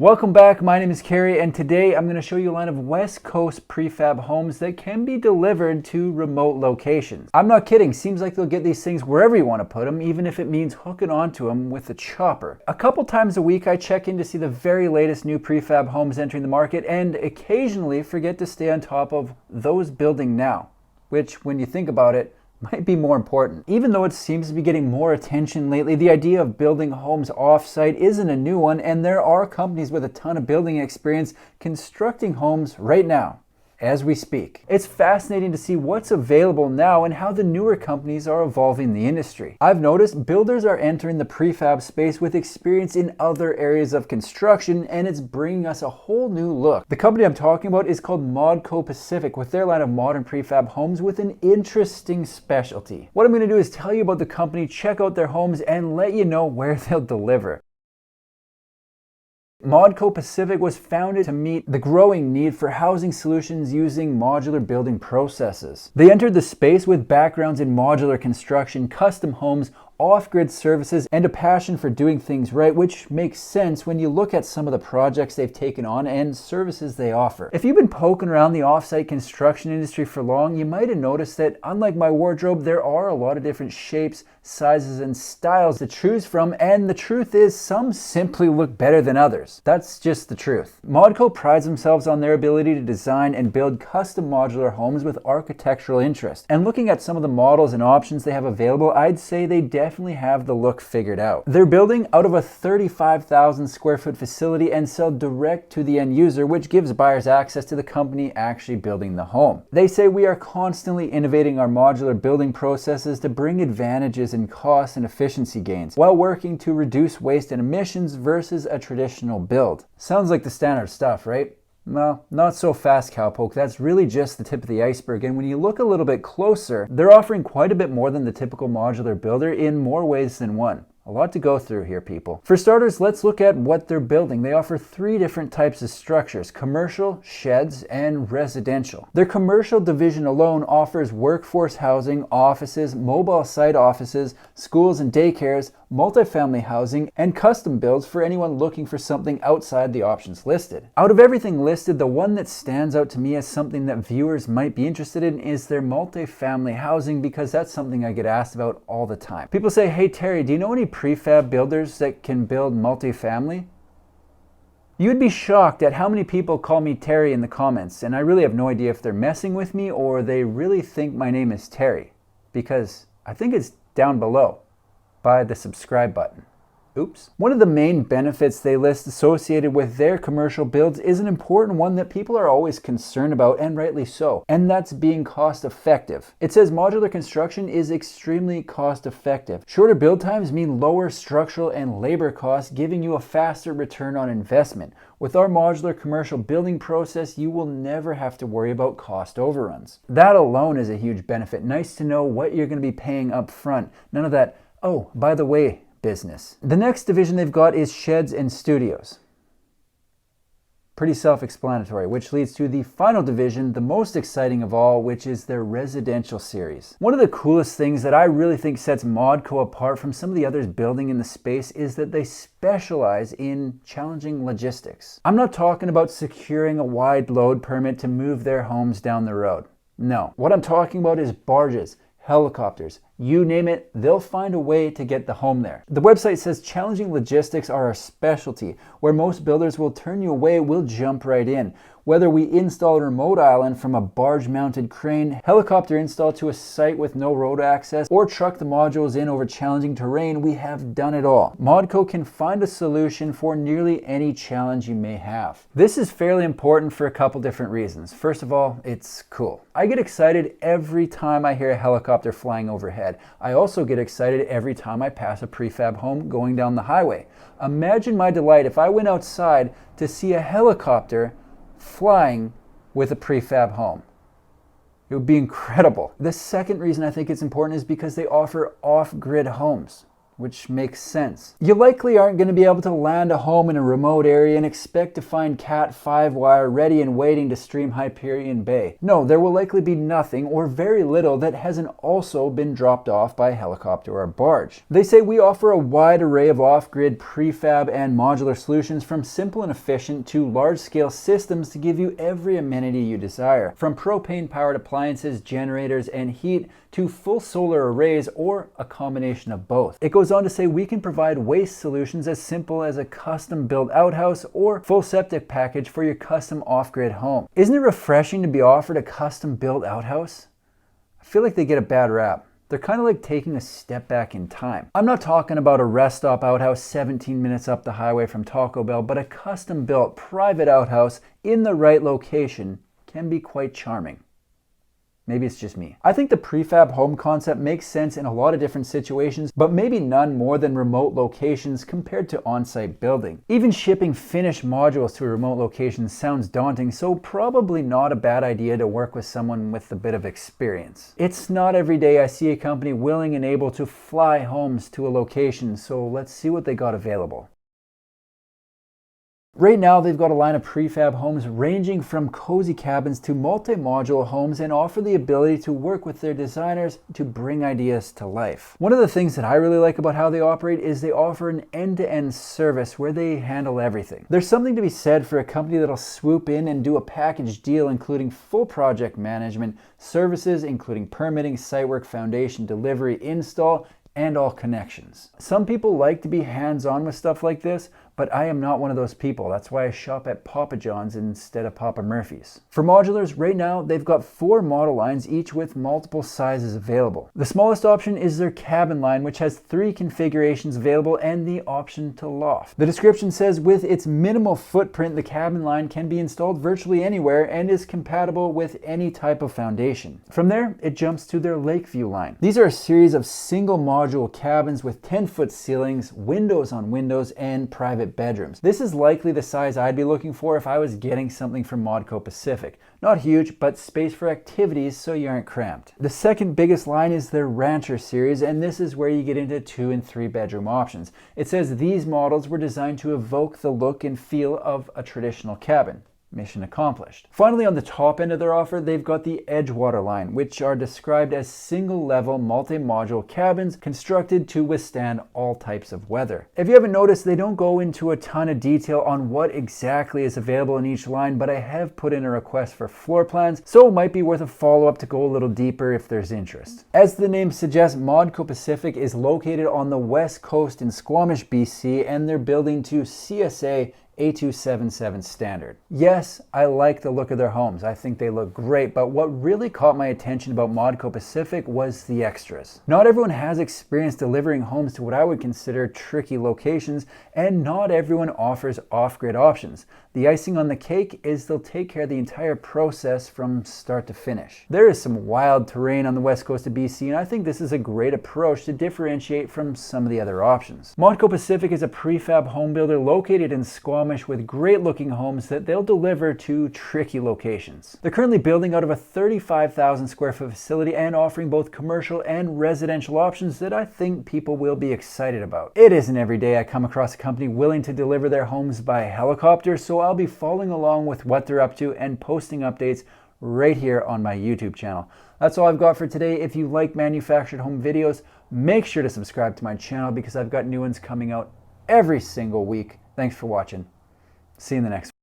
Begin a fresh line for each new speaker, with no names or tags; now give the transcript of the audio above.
Welcome back, my name is Carrie, and today I'm going to show you a line of West Coast prefab homes that can be delivered to remote locations. I'm not kidding, seems like they'll get these things wherever you want to put them, even if it means hooking onto them with a chopper. A couple times a week I check in to see the very latest new prefab homes entering the market and occasionally forget to stay on top of those building now, which when you think about it, might be more important. Even though it seems to be getting more attention lately, the idea of building homes off-site isn't a new one, and there are companies with a ton of building experience constructing homes right now, as we speak. It's fascinating to see what's available now and how the newer companies are evolving the industry. I've noticed builders are entering the prefab space with experience in other areas of construction, and it's bringing us a whole new look. The company I'm talking about is called Modco Pacific, with their line of modern prefab homes with an interesting specialty. What I'm going to do is tell you about the company, check out their homes, and let you know where they'll deliver. Modco Pacific was founded to meet the growing need for housing solutions using modular building processes. They entered the space with backgrounds in modular construction, custom homes, off-grid services, and a passion for doing things right, which makes sense when you look at some of the projects they've taken on and services they offer. If you've been poking around the off-site construction industry for long, you might have noticed that unlike my wardrobe, there are a lot of different shapes, sizes, and styles to choose from, and the truth is some simply look better than others. That's just the truth. Modco prides themselves on their ability to design and build custom modular homes with architectural interest. And looking at some of the models and options they have available, I'd say they definitely have the look figured out. They're building out of a 35,000 square foot facility and sell direct to the end user, which gives buyers access to the company actually building the home. They say we are constantly innovating our modular building processes to bring advantages in cost and efficiency gains while working to reduce waste and emissions versus a traditional build. Sounds like the standard stuff, right? Well, not so fast, cowpoke. That's really just the tip of the iceberg, and when you look a little bit closer, they're offering quite a bit more than the typical modular builder in more ways than one. A lot to go through here, people. For starters, let's look at what they're building. They offer 3 different types of structures: commercial, sheds, and residential. Their commercial division alone offers workforce housing, offices, mobile site offices, schools and daycares, multifamily housing, and custom builds for anyone looking for something outside the options listed. Out of everything listed, the one that stands out to me as something that viewers might be interested in is their multifamily housing, because that's something I get asked about all the time. People say, "Hey Terry, do you know any prefab builders that can build multifamily?" You'd be shocked at how many people call me Terry in the comments, and I really have no idea if they're messing with me or they really think my name is Terry, because I think it's down below by the subscribe button. Oops. One of the main benefits they list associated with their commercial builds is an important one that people are always concerned about, and rightly so, and that's being cost effective. It says modular construction is extremely cost effective. Shorter build times mean lower structural and labor costs, giving you a faster return on investment. With our modular commercial building process, you will never have to worry about cost overruns. That alone is a huge benefit. Nice to know what you're going to be paying up front. None of that, "Oh, by the way," business. The next division they've got is sheds and studios. Pretty self-explanatory, which leads to the final division, the most exciting of all, which is their residential series. One of the coolest things that I really think sets Modco apart from some of the others building in the space is that they specialize in challenging logistics. I'm not talking about securing a wide load permit to move their homes down the road. No, what I'm talking about is barges, helicopters, you name it, they'll find a way to get the home there. The website says challenging logistics are our specialty. Where most builders will turn you away, we'll jump right in. Whether we install a remote island from a barge-mounted crane, helicopter install to a site with no road access, or truck the modules in over challenging terrain, we have done it all. Modco can find a solution for nearly any challenge you may have. This is fairly important for a couple different reasons. First of all, it's cool. I get excited every time I hear a helicopter flying overhead. I also get excited every time I pass a prefab home going down the highway. Imagine my delight if I went outside to see a helicopter flying with a prefab home. It would be incredible. The second reason I think it's important is because they offer off-grid homes. which makes sense. You likely aren't going to be able to land a home in a remote area and expect to find Cat 5 wire ready and waiting to stream Hyperion Bay. No, there will likely be nothing or very little that hasn't also been dropped off by helicopter or barge. They say we offer a wide array of off-grid prefab and modular solutions, from simple and efficient to large-scale systems to give you every amenity you desire, from propane-powered appliances, generators, and heat to full solar arrays, or a combination of both. It goes on to say we can provide waste solutions as simple as a custom built outhouse or full septic package for your custom off-grid home. Isn't it refreshing to be offered a custom built outhouse? I feel like they get a bad rap. They're kind of like taking a step back in time. I'm not talking about a rest stop outhouse 17 minutes up the highway from Taco Bell, but a custom built private outhouse in the right location can be quite charming. Maybe it's just me. I think the prefab home concept makes sense in a lot of different situations, but maybe none more than remote locations compared to on-site building. Even shipping finished modules to a remote location sounds daunting, so probably not a bad idea to work with someone with a bit of experience. It's not every day I see a company willing and able to fly homes to a location, so let's see what they got available. Right now, they've got a line of prefab homes ranging from cozy cabins to multi-module homes, and offer the ability to work with their designers to bring ideas to life. One of the things that I really like about how they operate is they offer an end-to-end service where they handle everything. There's something to be said for a company that'll swoop in and do a package deal including full project management, services including permitting, site work, foundation, delivery, install, and all connections. Some people like to be hands-on with stuff like this, but I am not one of those people. That's why I shop at Papa John's instead of Papa Murphy's. For modulars, right now, they've got 4 model lines, each with multiple sizes available. The smallest option is their cabin line, which has 3 configurations available and the option to loft. The description says, with its minimal footprint, the cabin line can be installed virtually anywhere and is compatible with any type of foundation. From there, it jumps to their Lakeview line. These are a series of single module cabins with 10-foot ceilings, windows on windows, and private bedrooms. This is likely the size I'd be looking for if I was getting something from Modco Pacific. Not huge, but space for activities so you aren't cramped. The second biggest line is their Rancher series, and this is where you get into 2 and 3 bedroom options. It says these models were designed to evoke the look and feel of a traditional cabin. Mission accomplished. Finally, on the top end of their offer, they've got the Edgewater line, which are described as single-level multi-module cabins constructed to withstand all types of weather. If you haven't noticed, they don't go into a ton of detail on what exactly is available in each line, but I have put in a request for floor plans, so it might be worth a follow-up to go a little deeper if there's interest. As the name suggests, Modco Pacific is located on the west coast in Squamish, BC, and they're building to CSA A277 standard. Yes, I like the look of their homes. I think they look great, but what really caught my attention about Modco Pacific was the extras. Not everyone has experience delivering homes to what I would consider tricky locations, and not everyone offers off-grid options. The icing on the cake is they'll take care of the entire process from start to finish. There is some wild terrain on the west coast of BC, and I think this is a great approach to differentiate from some of the other options. Modco Pacific is a prefab home builder located in Squamish with great looking homes that they'll deliver to tricky locations. They're currently building out of a 35,000 square foot facility and offering both commercial and residential options that I think people will be excited about. It isn't every day I come across a company willing to deliver their homes by helicopter, so I'll be following along with what they're up to and posting updates right here on my YouTube channel. That's all I've got for today. If you like manufactured home videos, make sure to subscribe to my channel because I've got new ones coming out every single week. Thanks for watching. See you in the next one.